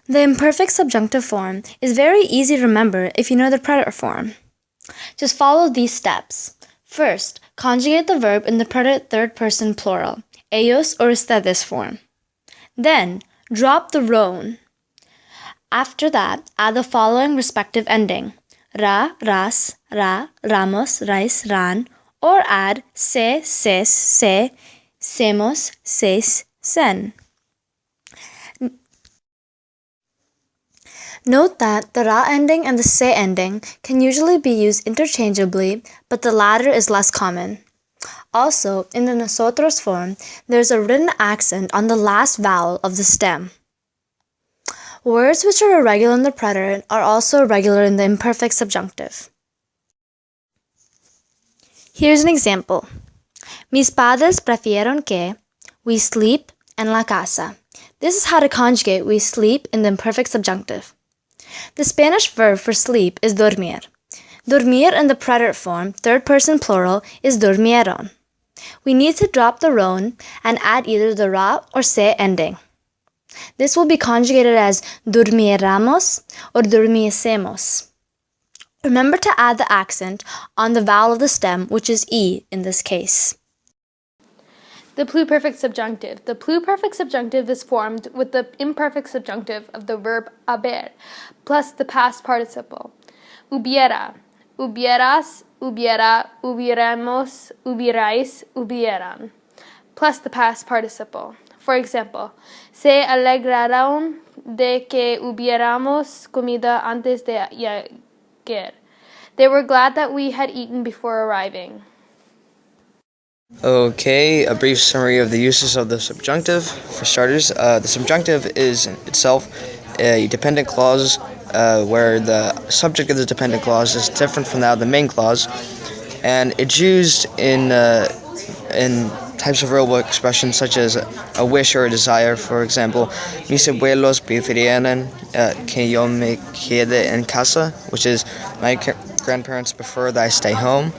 The imperfect subjunctive form is very easy to remember if you know the predator form. Just follow these steps. First, conjugate the verb in the predator third person plural, ellos or ustedes form. Then, drop the ron. After that, add the following respective ending: ra, ras, ra, ramos, rais, ran, or add se, ses, se, semos, ses, sen. Note that the ra ending and the se ending can usually be used interchangeably, but the latter is less common. Also, in the nosotros form, there's a written accent on the last vowel of the stem. Words which are irregular in the preterite are also irregular in the imperfect subjunctive. Here's an example. Mis padres prefirieron que we sleep en la casa. This is how to conjugate we sleep in the imperfect subjunctive. The Spanish verb for sleep is dormir. Dormir in the preterite form, third person plural, is durmieron. We need to drop the ron and add either the ra or se ending. This will be conjugated as durmiéramos or durmiésemos. Remember to add the accent on the vowel of the stem, which is E in this case. The pluperfect subjunctive. The pluperfect subjunctive is formed with the imperfect subjunctive of the verb haber, plus the past participle. Hubiera, hubieras, hubiera, hubiéramos, hubierais, hubieran, plus the past participle. For example, se alegraron de que hubiéramos comido antes de llegar. They were glad that we had eaten before arriving. Okay, a brief summary of the uses of the subjunctive. For starters, the subjunctive is in itself a dependent clause where the subject of the dependent clause is different from that of the main clause, and it's used in types of verbal expressions such as a wish or a desire. For example, mis abuelos preferían que yo me quede en casa, which is my grandparents prefer that I stay home.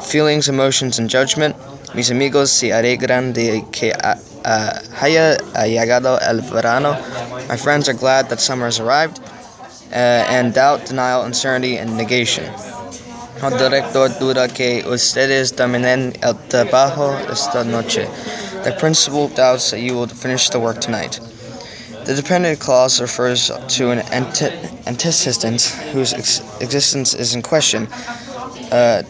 Feelings, emotions, and judgment. Mis amigos se alegran de que haya llegado el verano. My friends are glad that summer has arrived. And doubt, denial, uncertainty, and negation. El director duda que ustedes terminen el trabajo esta noche. The principal doubts that you will finish the work tonight. The dependent clause refers to an antecedent whose existence is in question.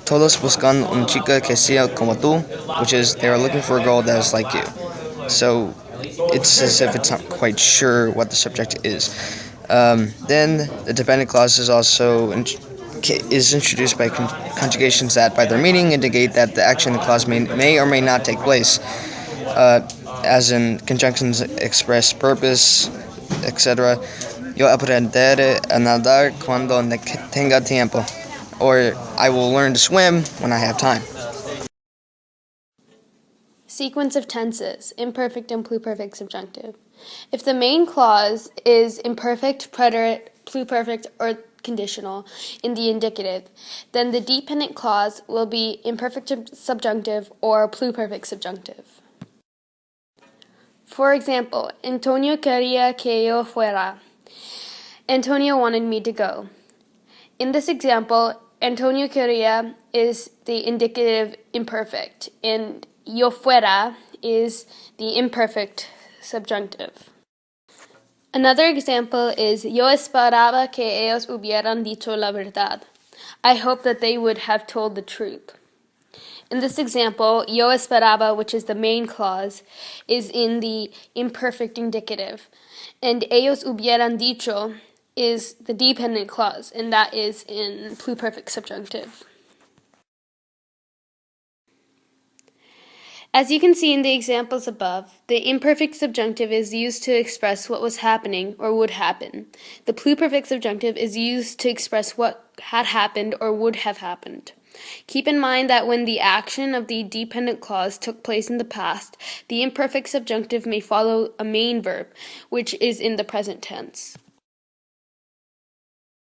Todos buscan una chica que sea como tú, which is they are looking for a girl that is like you. So it's as if it's not quite sure what the subject is. Then the dependent clause is also introduced by conjugations that, by their meaning, indicate that the action in the clause may or may not take place, as in conjunctions express purpose, etc. Yo aprenderé a nadar cuando tenga tiempo, or I will learn to swim when I have time. Sequence of tenses, imperfect and pluperfect subjunctive. If the main clause is imperfect, preterite, pluperfect, or conditional in the indicative, then the dependent clause will be imperfect subjunctive or pluperfect subjunctive. For example, Antonio quería que yo fuera. Antonio wanted me to go. In this example, Antonio quería is the indicative imperfect, and yo fuera is the imperfect subjunctive. Another example is yo esperaba que ellos hubieran dicho la verdad. I hope that they would have told the truth. In this example, yo esperaba, which is the main clause, is in the imperfect indicative, and ellos hubieran dicho is the dependent clause, and that is in pluperfect subjunctive. As you can see in the examples above, the imperfect subjunctive is used to express what was happening or would happen. The pluperfect subjunctive is used to express what had happened or would have happened. Keep in mind that when the action of the dependent clause took place in the past, the imperfect subjunctive may follow a main verb, which is in the present tense.